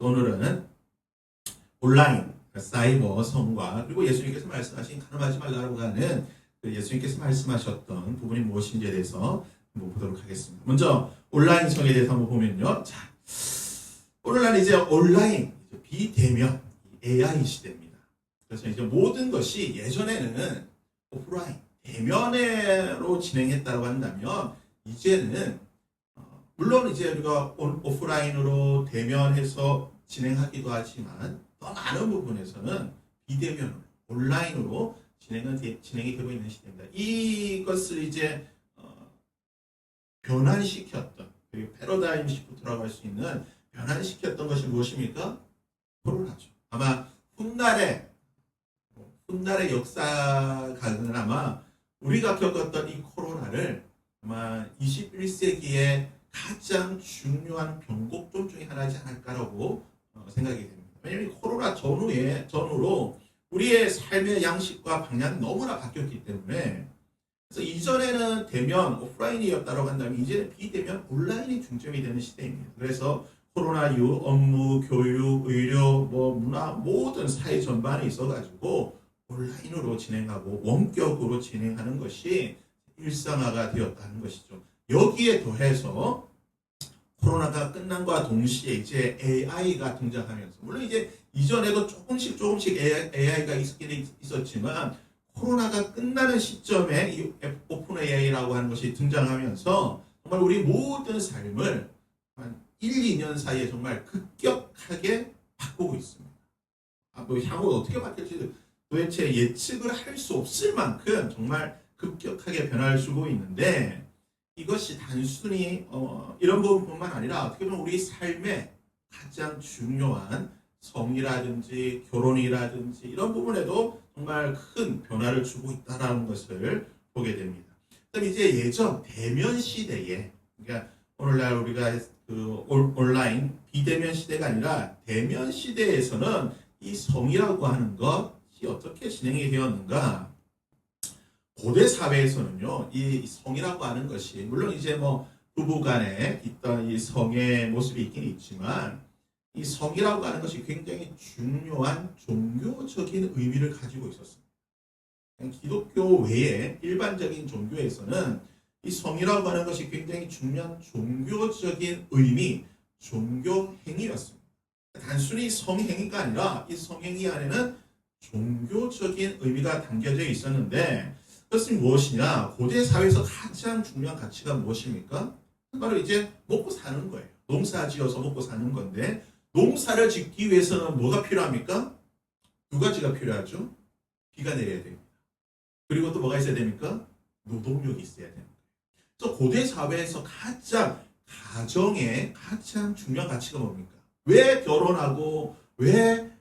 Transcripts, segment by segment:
오늘은 온라인, 사이버, 성과, 그리고 예수님께서 말씀하신 가늠하지 말라고 하는 예수님께서 말씀하셨던 부분이 무엇인지에 대해서 한번 보도록 하겠습니다. 먼저 온라인 성에 대해서 한번 보면요. 자, 오늘날 이제 온라인, 비대면, AI 시대입니다. 그래서 이제 모든 것이 예전에는 오프라인, 대면으로 진행했다고 한다면 이제는 물론 이제 우리가 오프라인으로 대면해서 진행하기도 하지만 더 많은 부분에서는 비대면으로 온라인으로 진행이 되고 있는 시대입니다. 이것을 이제 변환시켰던 그리고 패러다임 시프트라고 할 수 있는 변환시켰던 것이 무엇입니까? 코로나죠. 아마 훗날의 역사가는 아마 우리가 겪었던 이 코로나를 아마 21세기의 가장 중요한 변곡점 중에 하나이지 않을까라고 생각이 됩니다. 왜냐하면 코로나 전후로 우리의 삶의 양식과 방향이 너무나 바뀌었기 때문에 그래서 이전에는 대면, 오프라인이었다고 한다면 이제는 비대면, 온라인이 중점이 되는 시대입니다. 그래서 코로나 이후 업무, 교육, 의료, 문화 모든 사회 전반에 있어가지고 온라인으로 진행하고 원격으로 진행하는 것이 일상화가 되었다는 것이죠. 여기에 더해서 코로나가 끝난과 동시에 이제 AI가 등장하면서 물론 이제 이전에도 조금씩 AI가 있었긴 있었지만 코로나가 끝나는 시점에 이 오픈 AI라고 하는 것이 등장하면서 정말 우리 모든 삶을 한 1, 2년 사이에 정말 급격하게 바꾸고 있습니다. 향후 어떻게 바뀔지 도대체 예측을 할 수 없을 만큼 정말 급격하게 변화를 주고 있는데 이것이 단순히 이런 부분뿐만 아니라 어떻게 보면 우리 삶의 가장 중요한 성이라든지 결혼이라든지 이런 부분에도 정말 큰 변화를 주고 있다는 것을 보게 됩니다. 그다음 이제 예전 대면 시대에 그러니까 오늘날 우리가 온라인 비대면 시대가 아니라 대면 시대에서는 이 성이라고 하는 것이 어떻게 진행이 되었는가? 고대 사회에서는요, 이 성이라고 하는 것이 물론 이제 부부간에 있던 이 성의 모습이 있긴 있지만 이 성이라고 하는 것이 굉장히 중요한 종교적인 의미를 가지고 있었습니다. 기독교 외에 일반적인 종교에서는 이 성이라고 하는 것이 굉장히 중요한 종교적인 의미, 종교 행위였습니다. 단순히 성행위가 아니라 이 성행위 안에는 종교적인 의미가 담겨져 있었는데 그것은 무엇이냐? 고대 사회에서 가장 중요한 가치가 무엇입니까? 바로 이제 먹고 사는 거예요. 농사 지어서 먹고 사는 건데 농사를 짓기 위해서는 뭐가 필요합니까? 두 가지가 필요하죠. 비가 내려야 됩니다. 그리고 또 뭐가 있어야 됩니까? 노동력이 있어야 됩니다. 그래서 고대 사회에서 가정의 가장 중요한 가치가 뭡니까? 왜 결혼하고 왜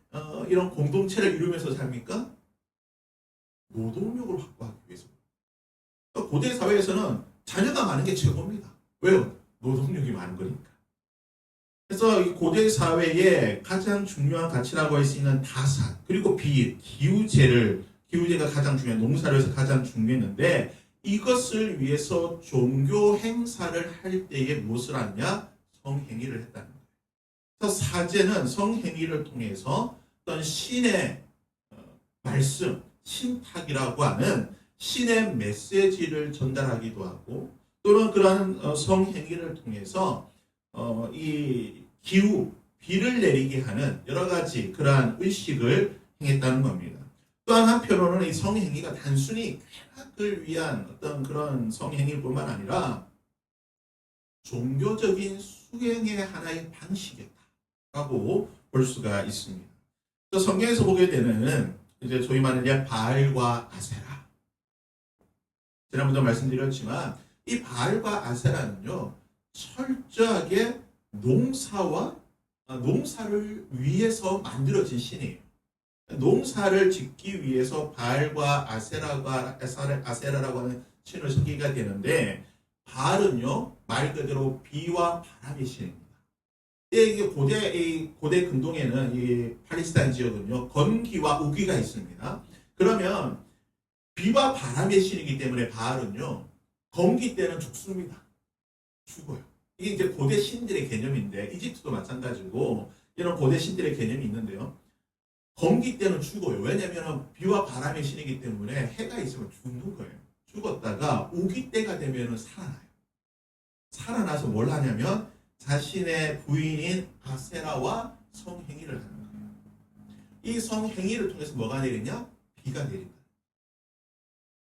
이런 공동체를 이루면서 삽니까? 노동력을 확보하기 위해서. 고대 사회에서는 자녀가 많은 게 최고입니다. 왜요? 노동력이 많은 거니까. 그래서 이 고대 사회의 가장 중요한 가치라고 할 수 있는 다산, 그리고 기우제가 가장 중요한, 농사를 해서 가장 중요했는데, 이것을 위해서 종교 행사를 할 때에 무엇을 하느냐? 성행위를 했다는 거예요. 그래서 사제는 성행위를 통해서 어떤 신의 말씀, 신탁이라고 하는 신의 메시지를 전달하기도 하고 또는 그러한 성행위를 통해서 이 비를 내리게 하는 여러 가지 그러한 의식을 행했다는 겁니다. 또한 한편으로는 이 성행위가 단순히 쾌락을 위한 어떤 그런 성행위뿐만 아니라 종교적인 수행의 하나의 방식이었다라고 볼 수가 있습니다. 그래서 성경에서 보게 되는 이제 소위 말하는 바알과 아세라. 지난번도 말씀드렸지만 이 바알과 아세라는요 철저하게 농사를 위해서 만들어진 신이에요. 농사를 짓기 위해서 바알과 아세라라고 하는 신을 섬기게 되는데 바알은요 말 그대로 비와 바람의 신입니다. 이게 고대 근동에는 이 팔레스타인 지역은요 건기와 우기가 있습니다. 그러면 비와 바람의 신이기 때문에 바알은요 건기 때는 죽습니다. 죽어요. 이게 이제 고대 신들의 개념인데 이집트도 마찬가지고 이런 고대 신들의 개념이 있는데요. 건기 때는 죽어요. 왜냐하면 비와 바람의 신이기 때문에 해가 있으면 죽는 거예요. 죽었다가 우기 때가 되면 살아나요. 살아나서 뭘 하냐면 자신의 부인인 아세라와 성행위를 하는 거예요. 이 성행위를 통해서 뭐가 내리냐? 비가 내린다.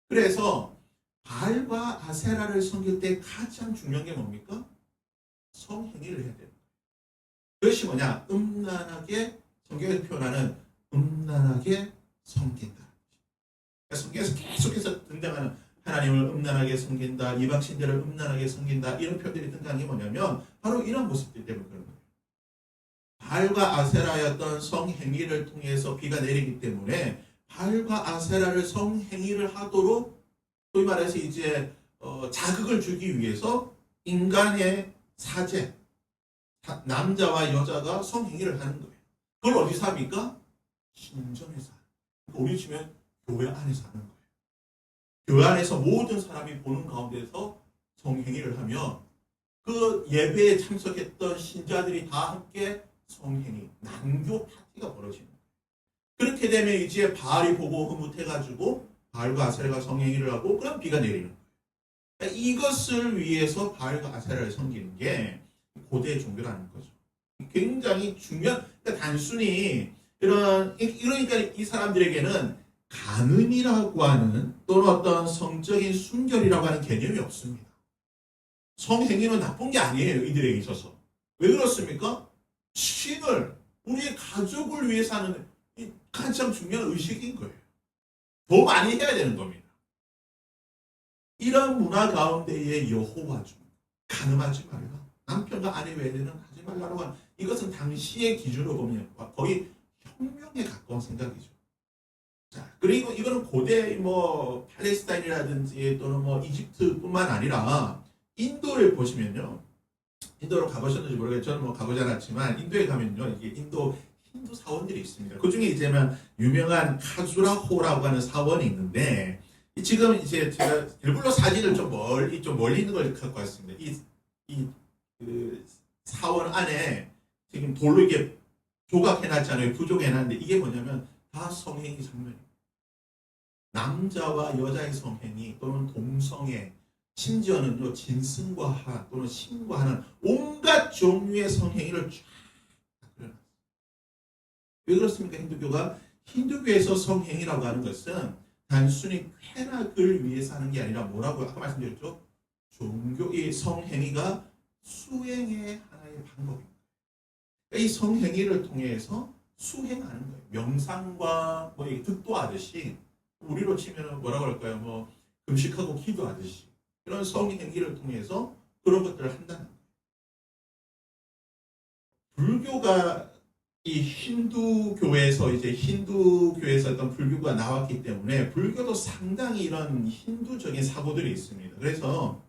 그래서 바알과 아세라를 섬길 때 가장 중요한 게 뭡니까? 성행위를 해야 돼요. 그것이 뭐냐? 음란하게, 성경에서 표현하는 음란하게 섬긴다. 성경에서 계속해서 등장하는 하나님을 음란하게 섬긴다, 이방 신들을 음란하게 섬긴다, 이런 표현들이 등장한 게 뭐냐면 바로 이런 모습들 때문에 그런 거예요. 바알과 아세라의 어떤 성행위를 통해서 비가 내리기 때문에 바알과 아세라를 성행위를 하도록 소위 말해서 이제 자극을 주기 위해서 인간의 사제, 남자와 여자가 성행위를 하는 거예요. 그걸 어디서 합니까? 신전에서 하는 거예요. 우리 치면 교회 안에서 하는 거예요. 교회 안에서 모든 사람이 보는 가운데서 성행위를 하면 그 예배에 참석했던 신자들이 다 함께 성행위, 난교 파티가 벌어지는 거예요. 그렇게 되면 이제 바알이 보고 흐뭇해가지고 바알과 아세라가 성행위를 하고 그럼 비가 내리는 거예요. 그러니까 이것을 위해서 바알과 아세라를 섬기는 게 고대 종교라는 거죠. 굉장히 중요한, 그러니까 단순히 그러니까 이 사람들에게는 간음이라고 하는 또는 어떤 성적인 순결이라고 하는 개념이 없습니다. 성행위는 나쁜 게 아니에요. 이들에게 있어서. 왜 그렇습니까? 신을, 우리의 가족을 위해서 하는 가장 중요한 의식인 거예요. 더 많이 해야 되는 겁니다. 이런 문화 가운데에 여호와 중 간음하지 말라. 남편과 아내 외에는 하지 말라고 하는, 이것은 당시의 기준으로 보면 거의 혁명에 가까운 생각이죠. 자, 그리고 이거는 고대 팔레스타인이라든지 또는 이집트뿐만 아니라 인도를 보시면요. 인도로 가보셨는지 모르겠죠. 저는 가보지 않았지만 인도에 가면요. 이게 인도 힌두 사원들이 있습니다. 그 중에 이제는 유명한 카주라호라고 하는 사원이 있는데 지금 이제 제가 일부러 사진을 좀 멀리 있는 걸 갖고 왔습니다. 그 사원 안에 지금 돌로 이게 조각해놨잖아요. 부족해놨는데 이게 뭐냐면 다 성행위 장면입니다. 남자와 여자의 성행위 또는 동성애, 심지어는 진승과 또는 신과 하는 온갖 종류의 성행위를 쫙 그려놨어요. 왜 그렇습니까? 힌두교에서 성행위라고 하는 것은 단순히 쾌락을 위해서 하는 게 아니라 뭐라고 아까 말씀드렸죠? 종교의 성행위가 수행의 하나의 방법입니다. 이 성행위를 통해서 수행하는 거예요. 명상과 득도하듯이 우리로 치면 뭐라고 할까요? 금식하고 기도하듯이 이런 성행위를 통해서 그런 것들을 한다는 거예요. 불교가 이 힌두교에서 어떤 불교가 나왔기 때문에 불교도 상당히 이런 힌두적인 사고들이 있습니다. 그래서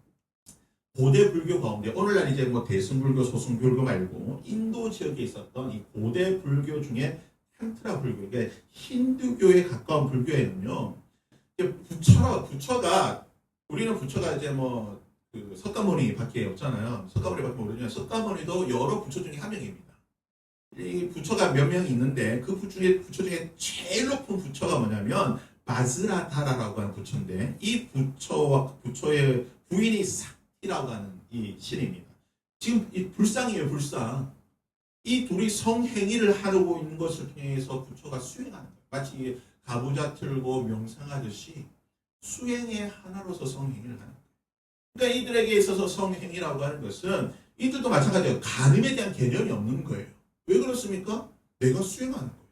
고대 불교 가운데 오늘날 이제 대승불교, 소승불교 말고 인도 지역에 있었던 이 고대 불교 중에 탄트라 불교, 그러니까 힌두교에 가까운 불교에는요, 부처가 우리는 부처가 이제 그 석가모니밖에 없잖아요. 석가모니밖에 모르지만 석가모니도 여러 부처 중에 한 명입니다. 이 부처가 몇 명 있는데 그 부처 중에 제일 높은 부처가 뭐냐면 바즈라타라라고 하는 부처인데 이 부처의 부인이 삭티라고 하는 이 신입니다. 지금 이 불상이에요, 불상. 이 둘이 성행위를 하고 있는 것을 통해서 부처가 수행하는 거예요. 마치 가부좌 틀고 명상하듯이 수행의 하나로서 성행위를 하는 거예요. 그러니까 이들에게 있어서 성행위라고 하는 것은 이들도 마찬가지예요. 간음에 대한 개념이 없는 거예요. 왜 그렇습니까? 내가 수행하는 거예요.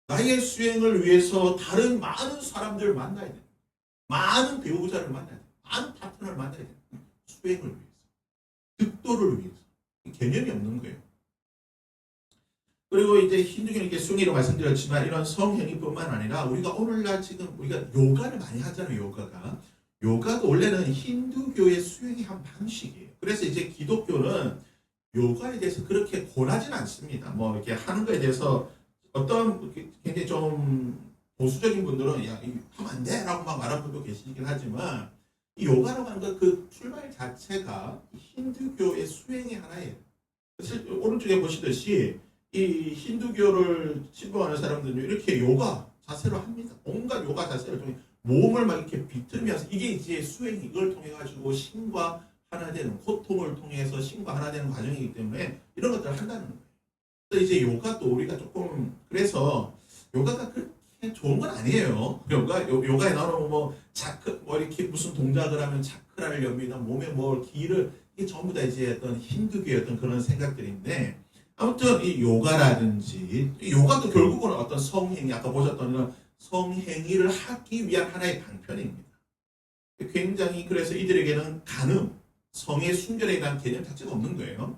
나의 수행을 위해서 다른 많은 사람들을 만나야 돼요. 많은 배우자를 만나야 돼요. 많은 파트너를 만나야 돼요. 수행을 위해서. 득도를 위해서. 개념이 없는 거예요. 그리고 이제 힌두교는 이렇게 숭이로 말씀드렸지만 이런 성행위뿐만 아니라 우리가 오늘날 지금 우리가 요가를 많이 하잖아요. 요가도 원래는 힌두교의 수행의 한 방식이에요. 그래서 이제 기독교는 요가에 대해서 그렇게 권하지는 않습니다. 이렇게 하는 거에 대해서 어떤 굉장히 좀 보수적인 분들은 야, 하면 안 돼! 라고 막 말하는 분도 계시긴 하지만 이 요가라고 하는 그 출발 자체가 힌두교의 수행의 하나예요. 사실 오른쪽에 보시듯이 이 힌두교를 신봉하는 사람들은 이렇게 요가 자세로 합니다. 온갖 요가 자세를 통해 몸을 막 이렇게 비틀면서 이게 이제 수행 이걸 통해 가지고 신과 하나 되는 고통을 통해서 신과 하나 되는 과정이기 때문에 이런 것들을 한다는 거예요. 그래서 이제 요가도 우리가 조금 그래서 요가가 그렇게 좋은 건 아니에요. 요가에 나오는 뭐 자크 뭐 이렇게 무슨 동작을 하면 자크라를 엽니다. 몸에 뭐 기를 이게 전부 다 이제 어떤 힌두교의 어떤 그런 생각들인데 아무튼 이 요가라든지 이 요가도 결국은 어떤 성행위 아까 보셨던 이런 성행위를 하기 위한 하나의 방편입니다. 굉장히 그래서 이들에게는 간음, 성의 순결에 대한 개념 자체가 없는 거예요.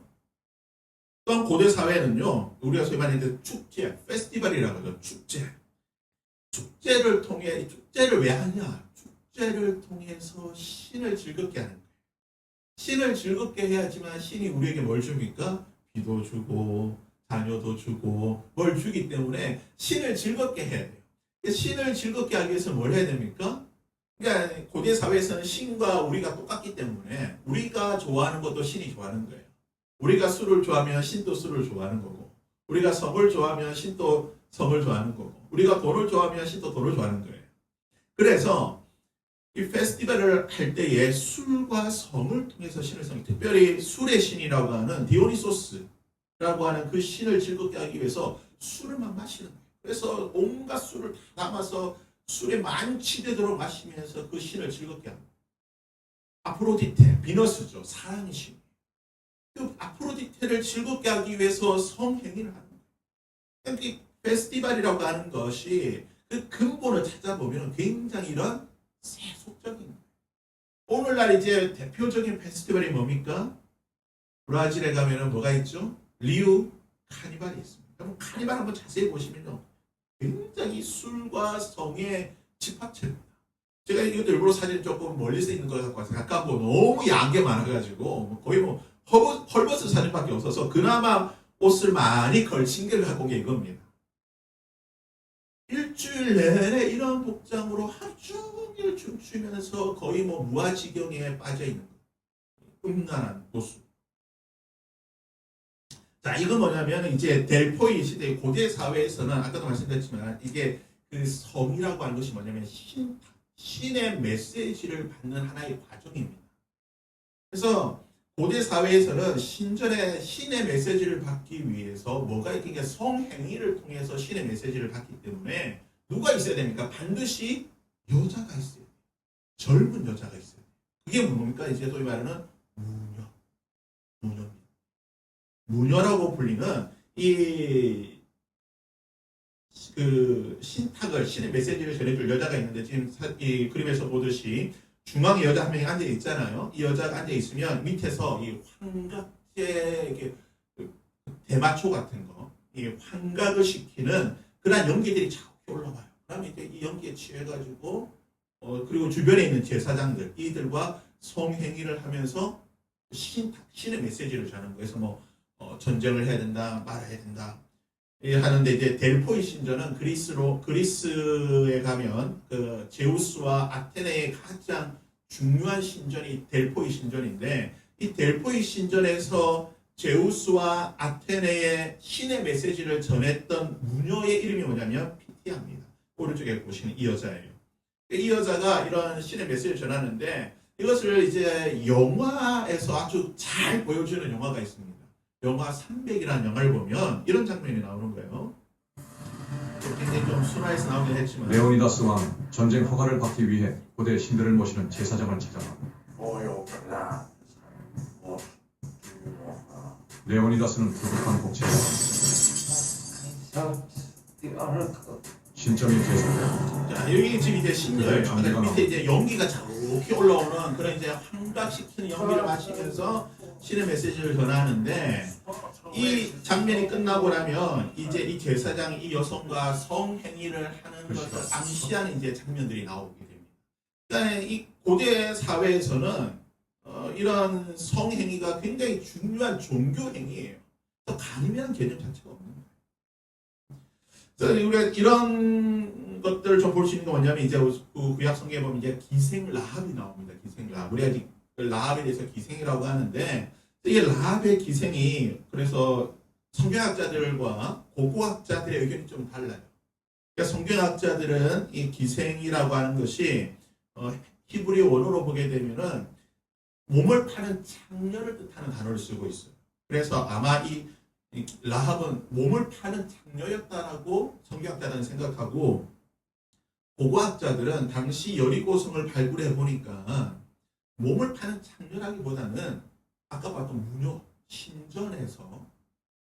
또한 고대 사회는요, 우리가 소위 말하는 축제, 페스티벌이라고 하죠. 축제. 축제를 통해, 축제를 왜 하냐? 축제를 통해서 신을 즐겁게 하는 거예요. 신을 즐겁게 해야지만 신이 우리에게 뭘 줍니까? 비도 주고, 자녀도 주고, 뭘 주기 때문에 신을 즐겁게 해야 돼요. 신을 즐겁게 하기 위해서 뭘 해야 됩니까? 그러니까 고대 사회에서는 신과 우리가 똑같기 때문에 우리가 좋아하는 것도 신이 좋아하는 거예요. 우리가 술을 좋아하면 신도 술을 좋아하는 거고, 우리가 성을 좋아하면 신도 성을 좋아하는 거고, 우리가 돈을 좋아하면 신도 돈을 좋아하는 거예요. 그래서 이 페스티벌을 할 때에 술과 성을 통해서 신을 성, 특별히 술의 신이라고 하는 디오니소스라고 하는 그 신을 즐겁게 하기 위해서 술을 막 마시는 거예요. 그래서 온갖 술을 다 담아서 술에 만취되도록 마시면서 그 신을 즐겁게 합니다. 아프로디테, 비너스죠. 사랑의 신. 그 아프로디테를 즐겁게 하기 위해서 성행위를 하는 거예요. 이 페스티벌이라고 하는 것이 그 근본을 찾아보면 굉장히 이런 세속적인 거예요. 오늘날 이제 대표적인 페스티벌이 뭡니까? 브라질에 가면은 뭐가 있죠? 리우 카니발이 있습니다. 그럼 카니발 한번 자세히 보시면요. 굉장히 술과 성의 집합체입니다. 제가 이것도 일부러 사진 조금 멀리서 있는 거 갖고 와서 가까운 거 너무 야한 게 많아가지고 거의 뭐 헐벗은 사진밖에 없어서 그나마 옷을 많이 걸친 게 갖고 온 게 이겁니다. 일주일 내내 이런 복장으로 하루 종일 춤추면서 거의 뭐 무아지경에 빠져 있는 거예요. 음란한 모습. 자, 이건 뭐냐면 이제 델포이 시대 고대 사회에서는 아까도 말씀드렸지만 이게 그 성이라고 하는 것이 뭐냐면 신의 메시지를 받는 하나의 과정입니다. 그래서 고대 사회에서는 신전에 신의 메시지를 받기 위해서 뭐가 있겠냐 성행위를 통해서 신의 메시지를 받기 때문에 누가 있어야 됩니까? 반드시 여자가 있어야 돼요. 젊은 여자가 있어야 돼요. 그게 뭡니까? 이제 소위 말하는 무녀입니다. 무녀라고 불리는 그 신탁을 신의 메시지를 전해줄 여자가 있는데 지금 이 그림에서 보듯이 중앙에 여자 한 명이 앉아 있잖아요. 이 여자가 앉아 있으면 밑에서 이 환각제 대마초 같은 거, 이 환각을 시키는 그런 연기들이 자꾸 올라와요. 그다음에 이제 이 연기에 취해가지고 그리고 주변에 있는 제사장들 이들과 성행위를 하면서 신의 메시지를 전하는 거예요. 그래서 뭐 전쟁을 해야 된다, 말아야 된다. 하는데 이제 델포이 신전은 그리스에 가면 그 제우스와 아테네의 가장 중요한 신전이 델포이 신전인데 이 델포이 신전에서 제우스와 아테네의 신의 메시지를 전했던 무녀의 이름이 뭐냐면 피티아입니다. 오른쪽에 보시는 이 여자예요. 이 여자가 이런 신의 메시지를 전하는데 이것을 이제 영화에서 아주 잘 보여주는 영화가 있습니다. 영화 300이라는 영화를 보면 이런 장면이 나오는 거예요. 굉장히 좀 순화해서 나오긴 했지만 레오니다스 왕 전쟁 허가를 받기 위해 고대 신들을 모시는 제사장을 찾아가 레오니다스는 부족한 복제와 신점이 제사장 자, 여기 지금 이제 신들 밑에 이제 연기가 자욱히 올라오는 그런 이제 환각시키는 연기를 마시면서 신의 메시지를 전하는데 이 장면이 끝나고 나면 이제 이 제사장이 이 여성과 성행위를 하는 것을 암시하는 이제 장면들이 나오게 됩니다. 그러니까 이 고대 사회에서는 이런 성행위가 굉장히 중요한 종교 행위예요. 그래서 간음이라는 개념 자체가 없는 거예요. 그래서 우리가 이런 것들을 좀 볼 수 있는 게 뭐냐면 이제 구약 성경에 보면 이제 기생 라합이 나옵니다. 기생 라합. 우리가 라합에 대해서 기생이라고 하는데 이게 라합의 기생이 그래서 성경학자들과 고고학자들의 의견이 좀 달라요. 그러니까 성경학자들은 이 기생이라고 하는 것이 히브리 원어로 보게 되면은 몸을 파는 창녀를 뜻하는 단어를 쓰고 있어요. 그래서 아마 이 라합은 몸을 파는 창녀였다라고 성경학자들은 생각하고, 고고학자들은 당시 여리고성을 발굴해 보니까 몸을 파는 창녀라기보다는 아까 봤던 무녀, 신전에서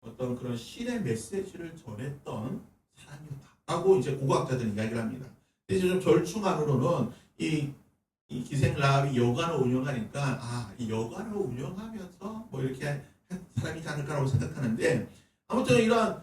어떤 그런 신의 메시지를 전했던 사람이었다라고 이제 고고학자들은 이야기를 합니다. 이제 좀 절충안으로는 이 기생 라합이 여관을 운영하니까 이 여관을 운영하면서 뭐 이렇게 한 사람이지 않을까라고 생각하는데, 아무튼 이런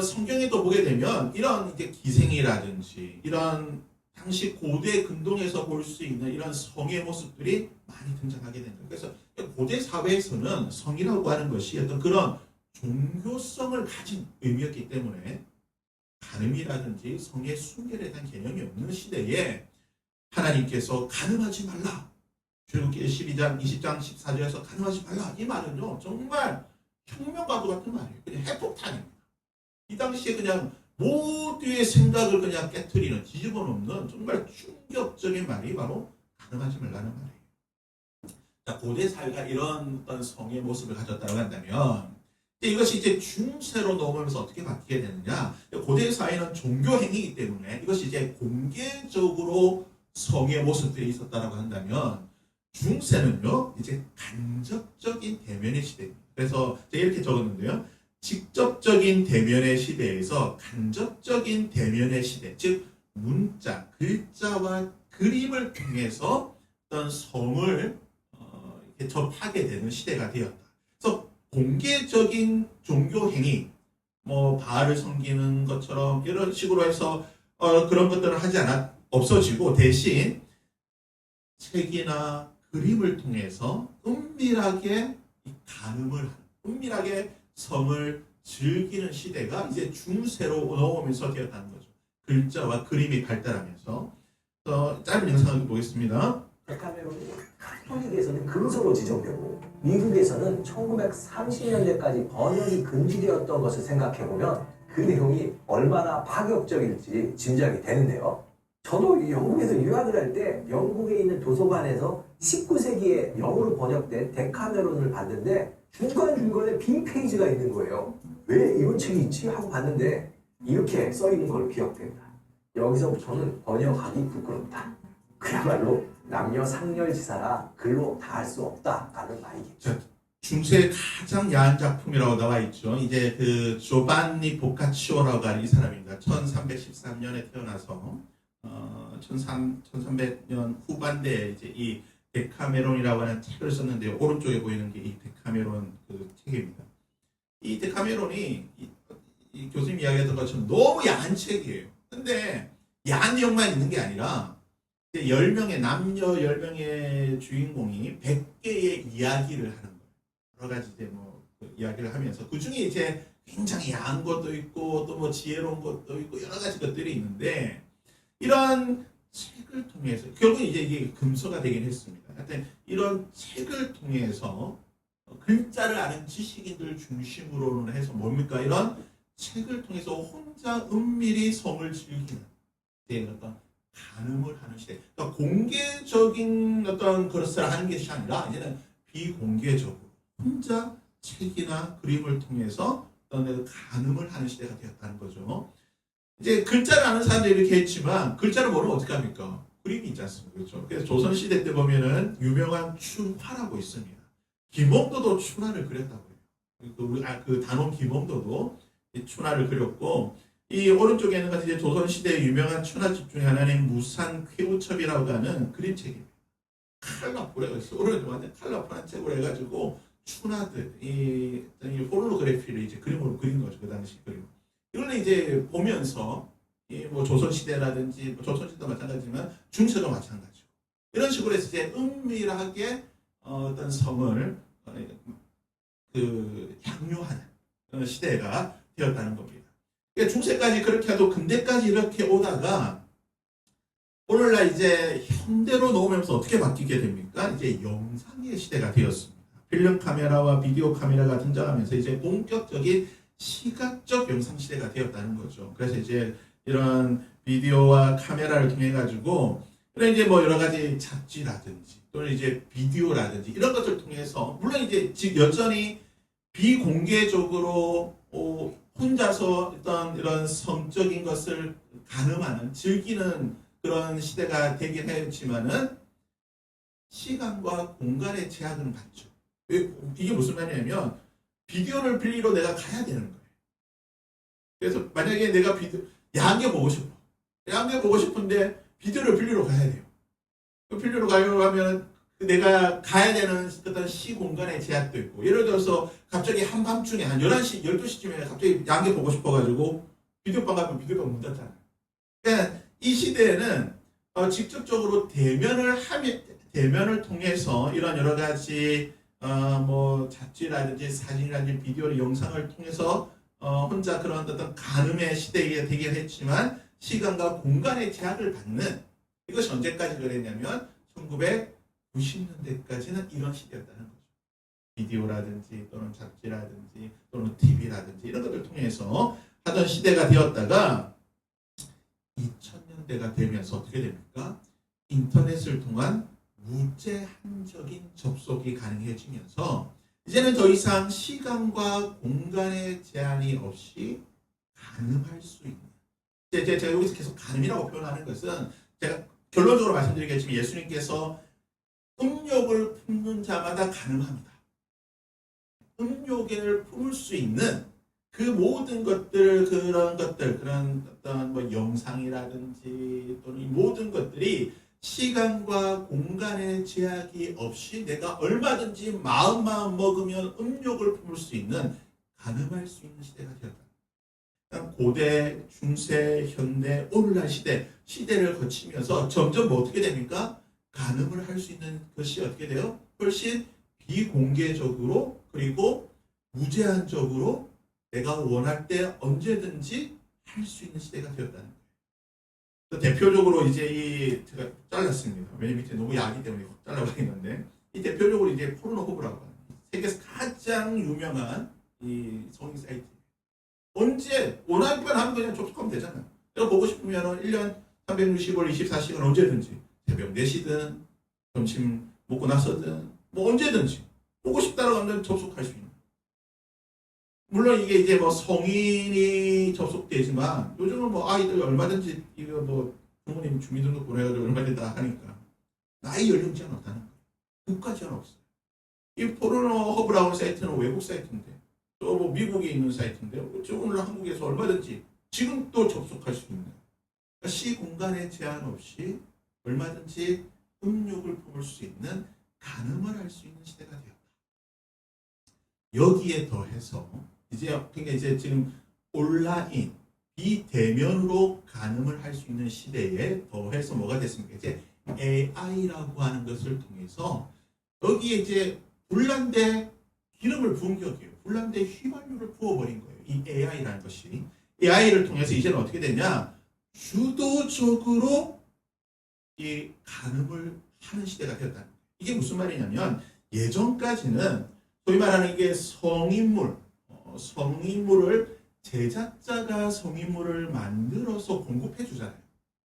성경에도 보게 되면 이런 이제 기생이라든지 이런 당시 고대 근동에서 볼 수 있는 이런 성의 모습들이 많이 등장하게 된다. 그래서 고대 사회에서는 성이라고 하는 것이 어떤 그런 종교성을 가진 의미였기 때문에 간음이라든지 성의 순결에 대한 개념이 없는 시대에 하나님께서 간음하지 말라, 출애굽기 12장 20장 14절에서 간음하지 말라, 이 말은요 정말 혁명과도 같은 말이에요. 그냥 핵폭탄입니다. 이 당시에 그냥 모두의 생각을 그냥 깨트리는, 뒤집어 놓는 정말 충격적인 말이 바로 간음하지 말라는 말이에요. 자, 고대 사회가 이런 어떤 성의 모습을 가졌다고 한다면 이것이 이제 중세로 넘어오면서 어떻게 바뀌게 되느냐? 고대 사회는 종교 행위이기 때문에 이것이 이제 공개적으로 성의 모습들이 있었다라고 한다면, 중세는요 이제 간접적인 대면의 시대입니다. 그래서 제가 이렇게 적었는데요, 직접적인 대면의 시대에서 간접적인 대면의 시대, 즉 문자, 글자와 그림을 통해서 어떤 성을 이렇게 접하게 되는 시대가 되었다. 그래서 공개적인 종교 행위, 뭐 바알을 섬기는 것처럼 이런 식으로 해서 그런 것들을 하지 없어지고, 대신 책이나 그림을 통해서 은밀하게 간음을 하는, 은밀하게 성을 즐기는 시대가 이제 중세로 넘어오면서 되었다는 거죠. 글자와 그림이 발달하면서. 짧은 영상을 보겠습니다. 데카메론이 카톨릭에서는 금서로 지정되고 미국에서는 1930년대까지 번역이 금지되었던 것을 생각해보면 그 내용이 얼마나 파격적일지 짐작이 되는데요. 저도 영국에서 유학을 할 때 영국에 있는 도서관에서 19세기에 영어로 번역된 데카메론을 봤는데 중간중간에 빈 페이지가 있는 거예요. 왜 이런 책이 있지? 하고 봤는데 이렇게 써 있는 걸로 기억됩니다. 여기서부터는 번역하기 부끄럽다. 그야말로 남녀 상렬지사라 글로 다 할 수 없다라는 말이겠죠. 중세의 가장 야한 작품이라고 나와 있죠. 이제 그 조반니 보카치오라고 하는 이 사람입니다. 1313년에 태어나서 1300년 후반대에 이제 이 데카메론이라고 하는 책을 썼는데요. 오른쪽에 보이는 게 이 데카메론 그 책입니다. 이 데카메론이 이 교수님 이야기했던 것처럼 너무 야한 책이에요. 근데 야한 내용만 있는 게 아니라 10명의 남녀 10명의 주인공이 100개의 이야기를 하는 거예요. 여러 가지 이제 그 이야기를 하면서 그 중에 이제 굉장히 야한 것도 있고 또 뭐 지혜로운 것도 있고 여러 가지 것들이 있는데, 이런 책을 통해서 결국 이제 이게 금서가 되긴 했습니다. 하여튼 이런 책을 통해서 글자를 아는 지식인들 중심으로는 해서 뭡니까? 이런 책을 통해서 혼자 은밀히 성을 즐기는 어떤 간음을 하는 시대. 그러니까 공개적인 어떤 것을 하는 것이 아니라 이제는 비공개적으로 혼자 책이나 그림을 통해서 어떤 간음을 하는 시대가 되었다는 거죠. 이제 글자를 아는 사람들이 이렇게 했지만 글자를 모르면 어떻게 합니까? 그림이 있지 않습니까? 그렇죠? 그래서 조선시대 때 보면은 유명한 춘화라고 있습니다. 김홍도도 춘화를 그렸다고요. 그 단원 김홍도도 춘화를 그렸고, 이 오른쪽에 있는 것이 이제 조선시대의 유명한 춘화집 중에 하나인 무산 쾌우첩이라고 하는 그림책입니다. 컬러풀해가 있어. 오른쪽 완전 컬러풀한 책으로 해가지고 춘화들, 이 홀로그래피를 이제 그림으로 그린 거죠. 그 당시 그림. 이걸 이제 보면서 뭐 조선시대라든지 뭐 조선시대도 마찬가지지만 중세도 마찬가지고 이런 식으로 해서 이제 은밀하게 어떤 성을 향유하는 그런 시대가 되었다는 겁니다. 그러니까 중세까지 그렇게 해도 근대까지 이렇게 오다가 오늘날 이제 현대로 넘어오면서 어떻게 바뀌게 됩니까? 이제 영상의 시대가 되었습니다. 필름 카메라와 비디오 카메라가 등장하면서 이제 본격적인 시각적 영상 시대가 되었다는 거죠. 그래서 이제 이런 비디오와 카메라를 통해 가지고 그런 이제 뭐 여러 가지 잡지라든지 또는 이제 비디오라든지 이런 것들을 통해서 물론 이제 지금 여전히 비공개적으로 혼자서 어떤 이런 성적인 것을 가늠하는 즐기는 그런 시대가 되긴 했지만은 시간과 공간의 제약은 받죠. 이게 무슨 말이냐면 비디오를 빌리러 내가 가야 되는 거예요. 그래서 만약에 내가 야한 보고 싶어. 야한 보고 싶은데 비디오를 빌리러 가야 돼요. 빌리러 가려고 하면 내가 가야 되는 어떤 시공간의 제약도 있고 예를 들어서 갑자기 한밤중에 한 11시, 12시쯤에 갑자기 야한 보고 싶어가지고 비디오방 가면 비디오방 문 닫잖아요. 그러니까 이 시대에는 직접적으로 대면을 통해서 이런 여러 가지 뭐 잡지라든지 사진이라든지 비디오를 영상을 통해서 혼자 그런 어떤 가늠의 시대가 되긴 했지만 시간과 공간의 제약을 받는 이것이 언제까지 그랬냐면 1990년대까지는 이런 시대였다는 거죠. 비디오라든지 또는 잡지라든지 또는 TV라든지 이런 것들을 통해서 하던 시대가 되었다가 2000년대가 되면서 어떻게 됩니까? 인터넷을 통한 무제한적인 접속이 가능해지면서 이제는 더 이상 시간과 공간의 제한이 없이 가늠할 수 있는 제가 여기서 계속 가늠이라고 표현하는 것은 제가 결론적으로 말씀드리겠지만 예수님께서 음욕을 품는 자마다 가늠합니다. 음욕을 품을 수 있는 그 모든 것들 그런 어떤 뭐 영상이라든지 또는 이 모든 것들이 시간과 공간의 제약이 없이 내가 얼마든지 마음만 먹으면 음욕을 품을 수 있는 가늠할 수 있는 시대가 되었다. 고대, 중세, 현대, 오늘날 시대를 거치면서 점점 뭐 어떻게 됩니까? 가늠을 할 수 있는 것이 어떻게 돼요? 훨씬 비공개적으로 그리고 무제한적으로 내가 원할 때 언제든지 할 수 있는 시대가 되었다는 거예요. 대표적으로 이제 제가 잘랐습니다. 왜냐면 밑에 너무 야하기 때문에 확 잘라버리는데 이 대표적으로 이제 포르노허브라고 하는 세계에서 가장 유명한 이 성인 사이트. 언제 원할 때 하면 그냥 접속하면 되잖아요. 내가 보고 싶으면 1년 365일 24시간 언제든지 새벽 4시든 점심 먹고 나서든 뭐 언제든지 보고 싶다라고 하면 접속할 수 있는. 물론 이게 이제 뭐 성인이 접속되지만 요즘은 뭐 아이들 얼마든지 이거 뭐 부모님 주민등록 보내가지고 얼마든지 다 하니까 나이 연령 제한 없다는 거예요. 국가 제한 없어요. 이 포르노허브라고 하는 사이트는 외국 사이트인데 또 뭐 미국에 있는 사이트인데 오늘 한국에서 얼마든지 지금 또 접속할 수 있는 그러니까 시공간의 제한 없이 얼마든지 음욕을 품을 수 있는 가늠을 할 수 있는 시대가 되었다. 여기에 더해서 그러니까 이제 지금 온라인 비대면으로 가늠을 할 수 있는 시대에 더해서 뭐가 됐습니까? 이제 AI라고 하는 것을 통해서 여기에 이제 불난데 기름을 부은 격이에요. 불난데 휘발유를 부어버린 거예요. 이 AI라는 것이. AI를 통해서 이제는 어떻게 되냐? 주도적으로 이 가늠을 하는 시대가 되었다. 이게 무슨 말이냐면 예전까지는 소위 말하는 이게 성인물을 제작자가 성인물을 만들어서 공급해 주잖아요.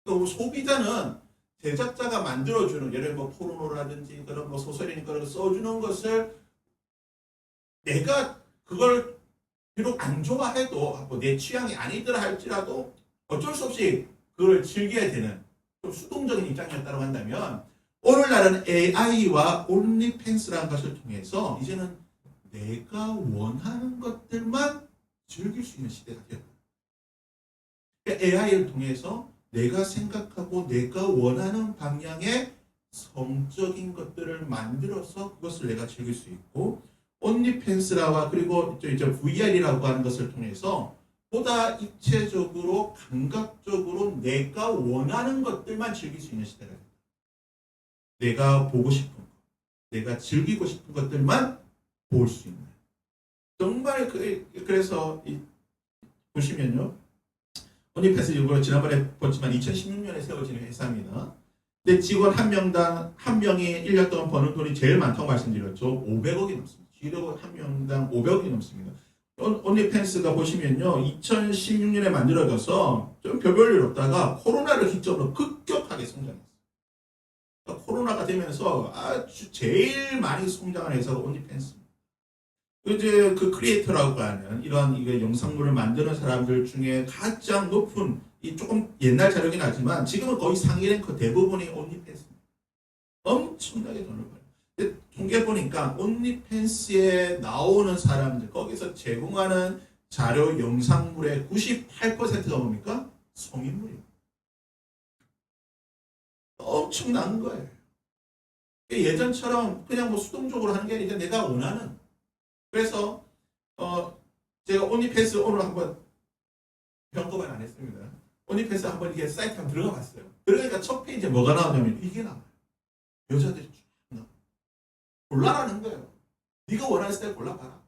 또 소비자는 제작자가 만들어주는 예를 들어 뭐 포르노라든지 그런 뭐 소설이니까 그런 써주는 것을 내가 그걸 비록 안 좋아해도 뭐 내 취향이 아니더라 할지라도 어쩔 수 없이 그걸 즐겨야 되는 좀 수동적인 입장이었다고 한다면 오늘날은 AI와 온리팬스라는 것을 통해서 이제는 내가 원하는 것들만 즐길 수 있는 시대가 되었다. 그러니까 AI를 통해서 내가 생각하고 내가 원하는 방향의 성적인 것들을 만들어서 그것을 내가 즐길 수 있고 온리팬스라와 그리고 이제 VR이라고 하는 것을 통해서 보다 입체적으로 감각적으로 내가 원하는 것들만 즐길 수 있는 시대가 됩니다. 내가 보고 싶은 것, 내가 즐기고 싶은 것들만 볼 수 있는. 정말 그래서 보시면요. 온리팬스 이거 지난번에 봤지만 2016년에 세워진 회사입니다. 근데 직원 한 명이 1년 동안 버는 돈이 제일 많다고 말씀드렸죠. 500억이 넘습니다. 직원 한 명당 500억이 넘습니다. 온리팬스가 보시면요, 2016년에 만들어져서 좀 별볼일 없다가 코로나를 기점으로 급격하게 성장했어요. 그러니까 코로나가 되면서 아주 제일 많이 성장한 회사가 온리팬스입니다. 이제 그 크리에이터라고 하는 이런 이게 영상물을 만드는 사람들 중에 가장 높은 이 조금 옛날 자료긴 하지만 지금은 거의 상위 랭커 대부분이 온리팬스입니다. 엄청나게 돈을 벌어요. 근데 통계 보니까 온리팬스에 나오는 사람들 거기서 제공하는 자료 영상물의 98%가 뭡니까? 성인물이에요. 엄청난 거예요. 예전처럼 그냥 뭐 수동적으로 하는 게 아니라 내가 원하는. 그래서 제가 온리팬스 오늘 한번 평가만 안 했습니다. 온리팬스 한번 이게 사이트 한번 들어가 봤어요. 그러니까 첫 페이지에 뭐가 나오냐면 이게 나와요. 여자들이 쭉 나와요. 골라라는 거예요. 네가 원하는 스타일 골라봐라.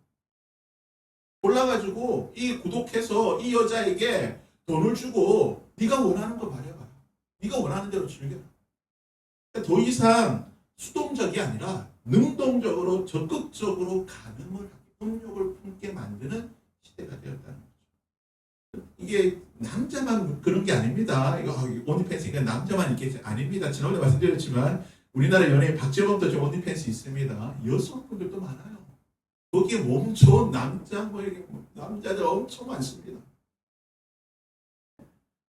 골라가지고 이 구독해서 이 여자에게 돈을 주고 네가 원하는 거 말해봐라. 네가 원하는 대로 즐겨라. 그러니까 더 이상 수동적이 아니라 능동적으로 적극적으로 가늠을 하게 폭력을 품게 만드는 시대가 되었다는 거죠. 이게 남자만 그런 게 아닙니다. 이거 온리팬스가 남자만 있겠지 아닙니다. 지난번에 말씀드렸지만 우리나라 연예인 박재범도 좀 온리팬스 있습니다. 여성분들도 많아요. 거기에 몸 좋은 남자 남자들 엄청 많습니다.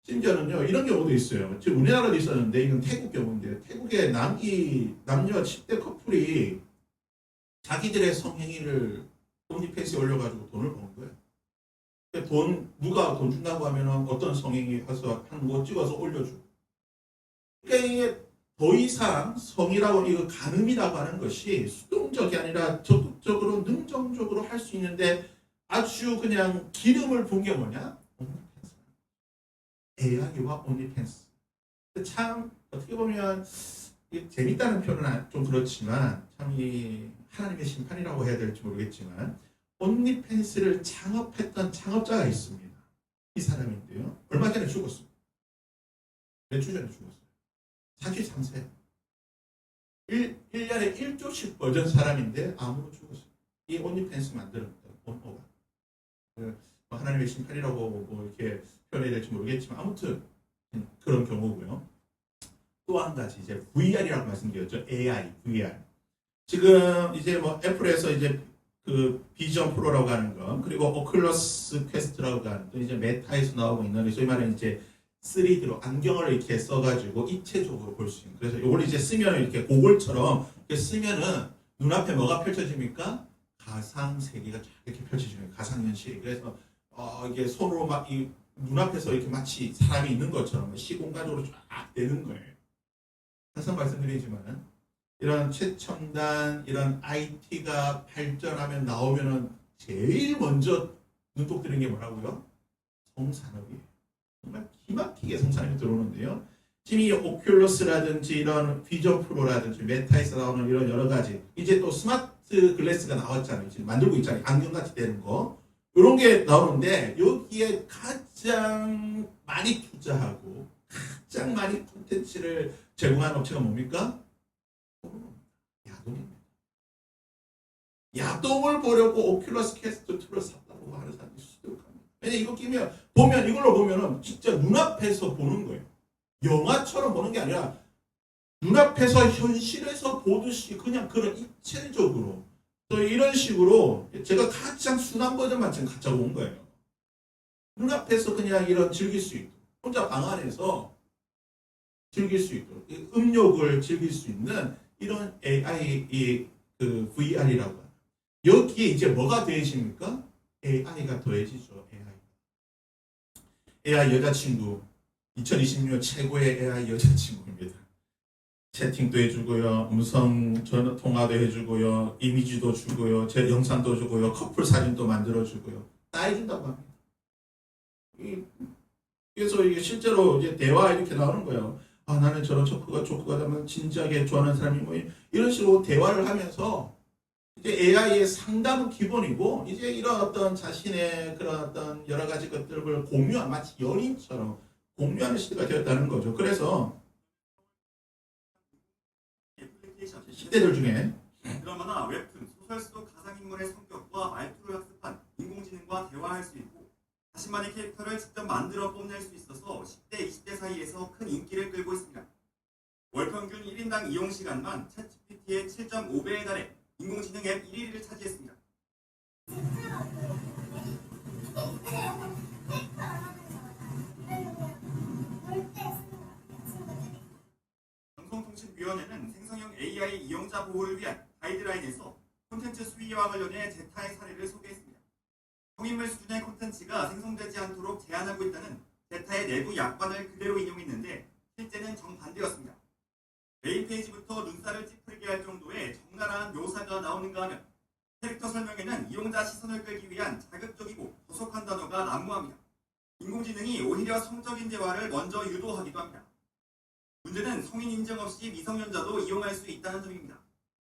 심지어는요 이런 경우도 있어요. 지금 우리나라도 있었는데 이건 태국 경우인데요. 태국의 남녀 10대 커플이 자기들의 성행위를 온리팬스에 올려가지고 돈을 버는 거예요. 누가 돈 준다고 하면 어떤 성행위 해서 하는 거 찍어서 올려주고. 그러니까 이게 더 이상 성이라고 이거 간음이라고 하는 것이 수동적이 아니라 적극적으로 능동적으로 할 수 있는데 아주 그냥 기름을 부은 게 뭐냐? AI와 온리팬스. 참 어떻게 보면 재밌다는 표현은 좀 그렇지만 참 이 하나님의 심판이라고 해야 될지 모르겠지만 온리팬스를 창업했던 창업자가 있습니다. 이 사람인데요. 얼마 전에 죽었습니다. 몇 주 전에 죽었어요. 43세. 1년에 1조씩 벌던 사람인데 암으로 죽었어요. 이 온리팬스 만들었던 온오가. 하나님의 심판이라고 뭐 이렇게 표현해야 될지 모르겠지만 아무튼 그런 경우고요. 또 한 가지 이제 VR이라고 말씀드렸죠. AI, VR. 지금 이제 뭐 애플에서 이제 그 비전 프로라고 하는 거 그리고 오큘러스 퀘스트라고 하는 또 이제 메타에서 나오고 있는 소위 말하는 이제 3D로 안경을 이렇게 써가지고 입체적으로 볼 수 있는. 그래서 이걸 이제 쓰면 이렇게 고글처럼 이렇게 쓰면은 눈앞에 뭐가 펼쳐집니까? 가상 세계가 쫙 이렇게 펼쳐지는 가상 현실이. 그래서 이게 손으로 막 이 눈앞에서 이렇게 마치 사람이 있는 것처럼 시공간으로 쫙 되는 거예요. 항상 말씀드리지만 이런 최첨단 이런 IT가 발전하면 나오면은 제일 먼저 눈독 들이는 게 뭐라고요? 성산업이에요. 정말 기막히게 성산업이 들어오는데요. 지금 이 오큘러스라든지 이런 비전 프로라든지 메타에서 나오는 이런 여러 가지 이제 또 스마트 글래스가 나왔잖아요. 지금 만들고 있잖아요. 안경같이 되는 거. 이런 게 나오는데 여기에 가장 많이 투자하고 가장 많이 콘텐츠를 제공하는 업체가 뭡니까? 야동입니다. 야동을 보려고 오큘러스 퀘스트 2를 샀다고 하는 사람이 수두룩합니다. 왜냐 이거 끼면 이걸로 보면은 진짜 눈앞에서 보는 거예요. 영화처럼 보는 게 아니라 눈앞에서 현실에서 보듯이 그냥 그런 입체적으로 또 이런 식으로 제가 가장 순한 버전만 지금 가져고 온 거예요. 눈앞에서 그냥 이런 즐길 수 있고 혼자 방 안에서 즐길 수 있도록 음욕을 즐길 수 있는 이런 AI 그 VR이라고 합니다. 여기에 이제 뭐가 더해집니까? AI가 더해지죠. AI 여자친구 2026년 최고의 AI 여자친구입니다. 채팅도 해주고요, 음성 전화 통화도 해주고요, 이미지도 주고요, 제 영상도 주고요, 커플 사진도 만들어주고요, 다 해준다고 합니다. 그래서 이게 실제로 이제 대화 이렇게 나오는 거예요. 나는 저런 조크가 되면 진지하게 좋아하는 사람이 뭐 이런 식으로 대화를 하면서 이제 AI의 상담은 기본이고 이제 이런 어떤 자신의 그런 어떤 여러 가지 것들을 공유한 마치 연인처럼 공유하는 시대가 되었다는 거죠. 그래서 시대들 중에 드라마나 웹툰, 소설 속 가상인물의 성격과 말투를 학습한 인공지능과 할 수 있고 자신만의 캐릭터를 직접 만들어 뽐낼 수 있어서 10대, 20대 사이에서 큰 인기를 끌고 있습니다. 월 평균 1인당 이용 시간만 챗GPT의 7.5배에 달해 인공지능 앱 1위를 차지했습니다. 방송통신위원회는 생성형 AI 이용자 보호를 위한 가이드라인에서 콘텐츠 수위와 관련해 제타의 사례를 소개했습니다. 성인물 수준의 콘텐츠가 생성되지 않도록 제한하고 있다는 제타의 내부 약관을 그대로 인용했는데 실제는 정반대였습니다. 메인 페이지부터 눈살을 찌푸리게 할 정도의 적나라한 묘사가 나오는가 하면 캐릭터 설명에는 이용자 시선을 끌기 위한 자극적이고 고속한 단어가 난무합니다. 인공지능이 오히려 성적인 대화를 먼저 유도하기도 합니다. 문제는 성인 인증 없이 미성년자도 이용할 수 있다는 점입니다.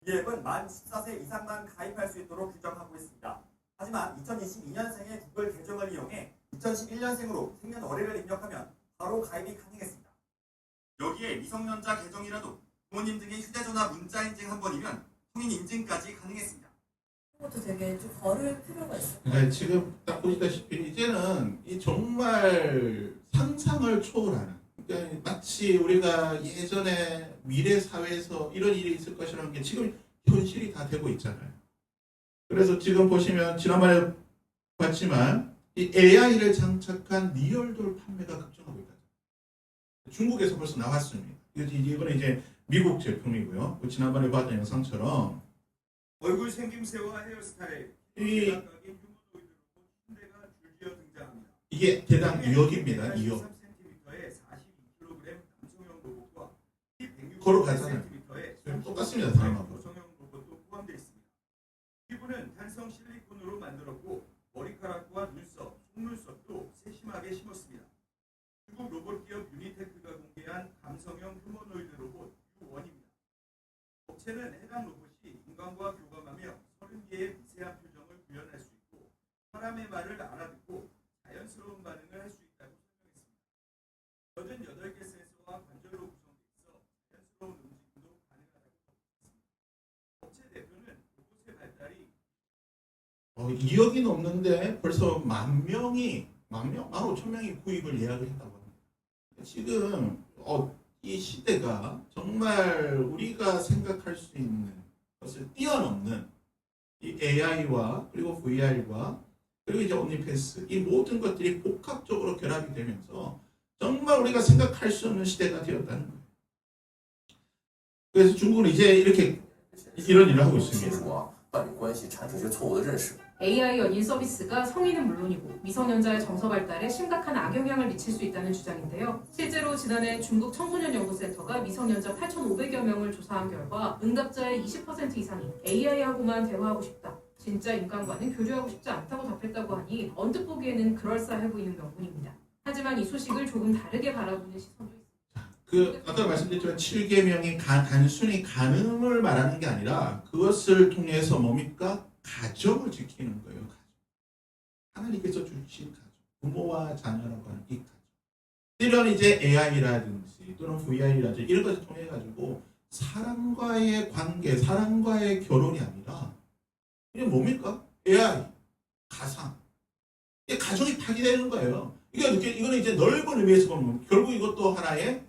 이 앱은 만 14세 이상만 가입할 수 있도록 규정하고 있습니다. 하지만 2022년생의 구글 계정을 이용해 2011년생으로 생년월일을 입력하면 바로 가입이 가능했습니다. 여기에 미성년자 계정이라도 부모님 등의 휴대전화 문자 인증 한 번이면 성인 인증까지 가능했습니다. 그것도 되게 좀 걸을 필요가 있어요. 그러니까 지금 딱 보시다시피 이제는 이 정말 상상을 초월하는, 그러니까 마치 우리가 예전에 미래 사회에서 이런 일이 있을 것이라는 게 지금 현실이 다 되고 있잖아요. 그래서 지금 보시면 지난번에 봤지만 이 AI를 장착한 리얼돌 판매가 급증하고 있다. 중국에서 벌써 나왔습니다. 이거는 이제 미국 제품이고요. 지난번에 봤던 영상처럼 얼굴 생김새와 헤어스타일, 이 각각의 휴머노이드로 신대가 줄지어 등장합니다. 이게 대당 2억입니다. 2억. 13cm에 42kg 남성형 로봇과 160cm에 걸어가잖아요. 똑같습니다. 사람하고. 여성형 로봇도 포함되어 있습니다. 피부는 탄성 실리콘으로 만들었고 머리카락과 눈썹, 속눈썹도 세심하게 심었습니다. 중국 로봇 기업 유니테크가 공개한 감성형 휴머노이드 로봇 U1입니다. 업체는 해당 로봇이 인간과 교감하며 30개의 미세한 표정을 구현할 수 있고 사람의 말을 알아듣고 자연스러운 반응을 할 수 있다고 설명했습니다. 88개 센서와 관절로 구성되어 있어 자연스러운 움직임도 가능하다고 설명했습니다. 업체 대표는 로봇의 발달이 2억이 넘는데 벌써 만 명, 15,000명이 구입을 예약을 했다고 합니다. 지금 이 시대가 정말 우리가 생각할 수 있는 것을 뛰어넘는 이 AI와 그리고 VR과 그리고 이제 옴니패스, 이 모든 것들이 복합적으로 결합이 되면서 정말 우리가 생각할 수 없는 시대가 되었다는 거예요. 그래서 중국은 이제 이렇게 이런 일을 하고 있습니다. 伴侣关系产生一些错误的认识。 AI 연인 서비스가 성인은 물론이고 미성년자의 정서 발달에 심각한 악영향을 미칠 수 있다는 주장인데요. 실제로 지난해 중국 청소년 연구센터가 미성년자 8,500여 명을 조사한 결과 응답자의 20% 이상이 AI하고만 대화하고 싶다, 진짜 인간과는 교류하고 싶지 않다고 답했다고 하니 언뜻 보기에는 그럴싸해 보이는 명분입니다. 하지만 이 소식을 조금 다르게 바라보는 시선도 있습니다. 아까 말씀드렸지만 7계명이 단순히 간음을 말하는 게 아니라 그것을 통해서 뭡니까? 가정을 지키는 거예요. 가정. 하나님께서 주신 가정. 부모와 자녀라고 하는 이 가정. 이런 이제 AI라든지 또는 VR이라든지 이런 것을 통해 가지고 사람과의 관계, 사람과의 결혼이 아니라 이게 뭡니까? AI, 가상. 이게 가정이 파괴되는 거예요. 이거는 이제 넓은 의미에서 보면 결국 이것도 하나의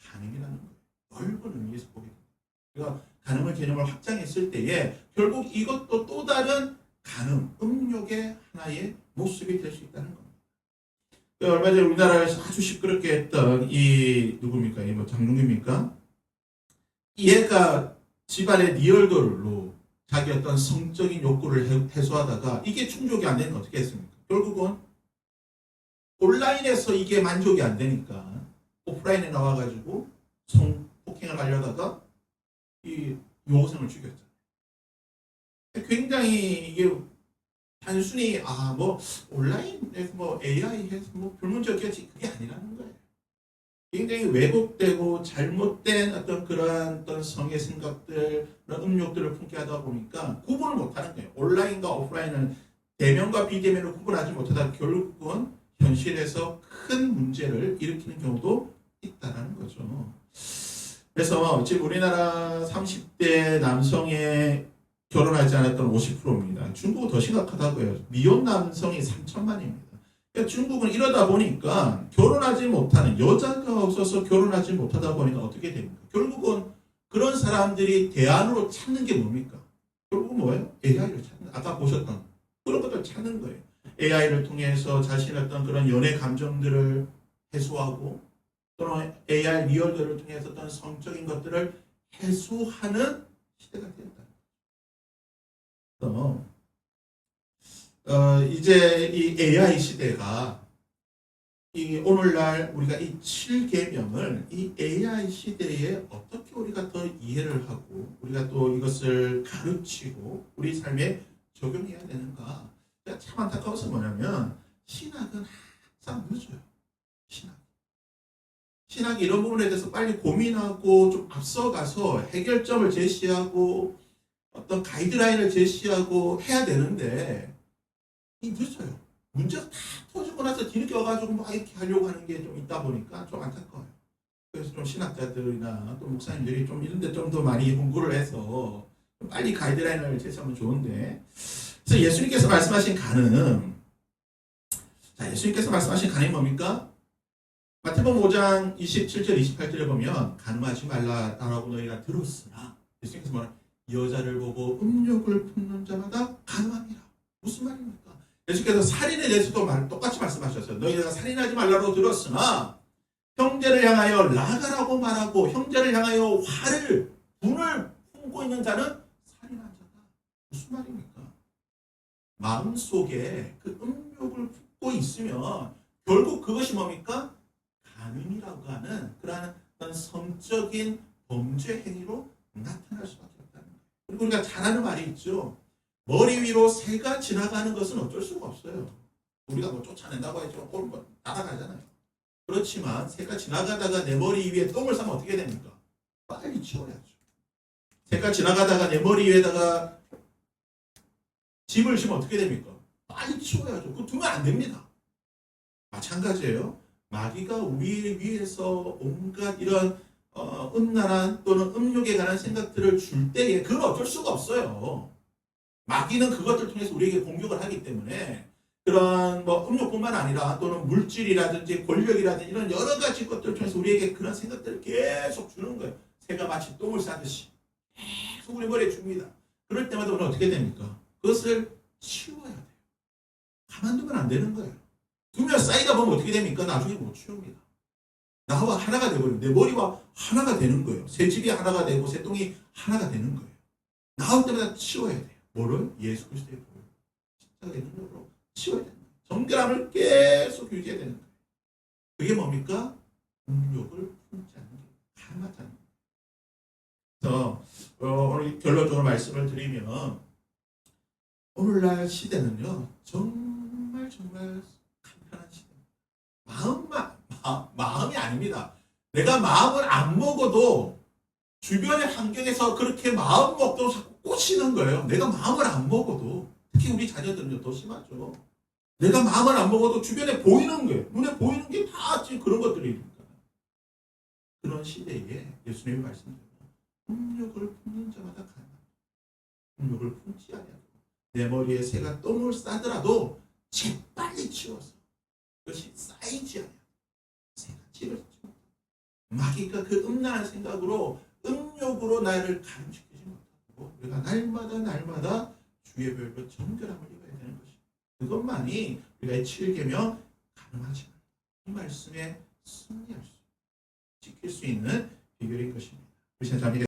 간음이라는 거예요. 넓은 의미에서 보게 됩니다. 그러니까 간음의 개념을 확장했을 때에 결국 이것도 또 다른 간음, 음욕의 하나의 모습이 될 수 있다는 겁니다. 얼마 전에 우리나라에서 아주 시끄럽게 했던 이 누굽니까? 이 뭐 장동규입니까? 얘가 집안의 리얼돌로 자기 어떤 성적인 욕구를 해소하다가 이게 충족이 안 되니까 어떻게 했습니까? 결국은 온라인에서 이게 만족이 안 되니까 오프라인에 나와가지고 성폭행을 하려다가 이 여고생을 죽였잖아요. 굉장히 이게 단순히 뭐 온라인에서 뭐 AI 해서 뭐 불문제였겠지, 그게 아니라는 거예요. 굉장히 왜곡되고 잘못된 그러한 어떤 성의 생각들, 그런 음욕들을 품게 하다 보니까 구분을 못하는 거예요. 온라인과 오프라인은 대면과 비대면을 구분하지 못하다 결국은 현실에서 큰 문제를 일으키는 경우도 있다는 거죠. 그래서 지금 우리나라 30대 남성의 결혼하지 않았던 50%입니다. 중국은 더 심각하다고요. 미혼 남성이 3천만입니다. 그러니까 중국은 이러다 보니까 결혼하지 못하는 여자가 없어서 결혼하지 못하다 보니까 어떻게 됩니까? 결국은 그런 사람들이 대안으로 찾는 게 뭡니까? 결국은 뭐예요? AI를 찾는, 아까 보셨던 그런 것들 찾는 거예요. AI를 통해서 자신의 어떤 그런 연애 감정들을 해소하고 또는 AI 리얼들을 통해서 어떤 성적인 것들을 해소하는 시대가 된다. 이제 이 AI 시대가 이 오늘날 우리가 이 7계명을 이 AI 시대에 어떻게 우리가 더 이해를 하고 우리가 또 이것을 가르치고 우리 삶에 적용해야 되는가? 참 안타까워서 뭐냐면 신학은 항상 늦어요. 신학이 이런 부분에 대해서 빨리 고민하고 좀 앞서가서 해결점을 제시하고 어떤 가이드라인을 제시하고 해야 되는데 이 늦어요. 문제가 다 터지고 나서 뒤늦게 와가지고 막 이렇게 하려고 하는 게 좀 있다 보니까 좀 안타까워요. 그래서 좀 신학자들이나 또 목사님들이 좀 이런 데 좀 더 많이 공부를 해서 빨리 가이드라인을 제시하면 좋은데 그래서 예수님께서 말씀하신 간은 예수님께서 말씀하신 간이 뭡니까? 마태복음 5장 27절 28절에 보면 간음하지 말라라고 너희가 들었으나 예수님께서 뭐라 여자를 보고 음욕을 품는 자마다 간음합니다. 무슨 말입니까? 예수께서 살인에 대해서도 똑같이 말씀하셨어요. 너희가 살인하지 말라고 들었으나 형제를 향하여 라가라고 말하고 형제를 향하여 분을 품고 있는 자는 살인한 자다. 무슨 말입니까? 마음속에 그 음욕을 품고 있으면 결국 그것이 뭡니까? 간음이라고 하는 그러한 성적인 범죄 행위로 나타날 수밖에 없다는 거예요. 그리고 우리가 잘 아는 말이 있죠. 머리 위로 새가 지나가는 것은 어쩔 수가 없어요. 우리가 뭐 쫓아낸다고 해서 뭐 날아가잖아요. 그렇지만 새가 지나가다가 내 머리 위에 똥을 싸면 어떻게 됩니까? 빨리 치워야죠. 새가 지나가다가 내 머리 위에다가 집을 지면 어떻게 됩니까? 빨리 치워야죠. 그거 두면 안 됩니다. 마찬가지예요. 마귀가 우리 위해서 온갖 이런 음란한 또는 음욕에 관한 생각들을 줄 때에 그건 어쩔 수가 없어요. 마귀는 그것들 통해서 우리에게 공격을 하기 때문에 그런 뭐 음욕뿐만 아니라 또는 물질이라든지 권력이라든지 이런 여러 가지 것들을 통해서 우리에게 그런 생각들을 계속 주는 거예요. 새가 마치 똥을 싸듯이 계속 우리 머리에 줍니다. 그럴 때마다 우리는 어떻게 됩니까? 그것을 치워야 돼요. 가만두면 안 되는 거예요. 두면 쌓이다 보면 어떻게 됩니까? 나중에 못 치웁니다. 나와 하나가 되버려요. 내 머리와 하나가 되는 거예요. 새 집이 하나가 되고 새 똥이 하나가 되는 거예요. 나올 때마다 치워야 돼요. 뭐를? 예수 그리스도의 보혈. 십자가의 능력으로 치워야 되는 거예요. 정결함을 계속 유지해야 되는 거예요. 그게 뭡니까? 음욕을 품지 않는 게 가능하지 않는 거예요. 그래서 오늘 결론적으로 말씀을 드리면 오늘날 시대는요. 정말 간편한 시대입니다. 마음이 아닙니다. 내가 마음을 안 먹어도 주변의 환경에서 그렇게 마음 먹도록 자꾸 꽂히는 거예요. 내가 마음을 안 먹어도 특히 우리 자녀들은요 더 심하죠. 내가 마음을 안 먹어도 주변에 보이는 거예요. 눈에 보이는 게 다 지금 그런 것들이니까. 그런 시대에 예수님이 말씀드려요. 음욕을 품는 자마다 가난하다. 음욕을 품지 아니하고 내 머리에 새가 똥을 싸더라도 재빨리 치워서 그것이 쌓이지 않아요. 새가 치워지지 못하고 마귀가 그 음란한 생각으로 음욕으로 나를 가름시키지 못하고 우리가 날마다 주의 별과 정결함을 입어야 되는 것입니다. 그것만이 우리가 7계명 가능하지 않아요. 이 말씀에 승리할 수 지킬 수 있는 비결인 것입니다. 우리 자매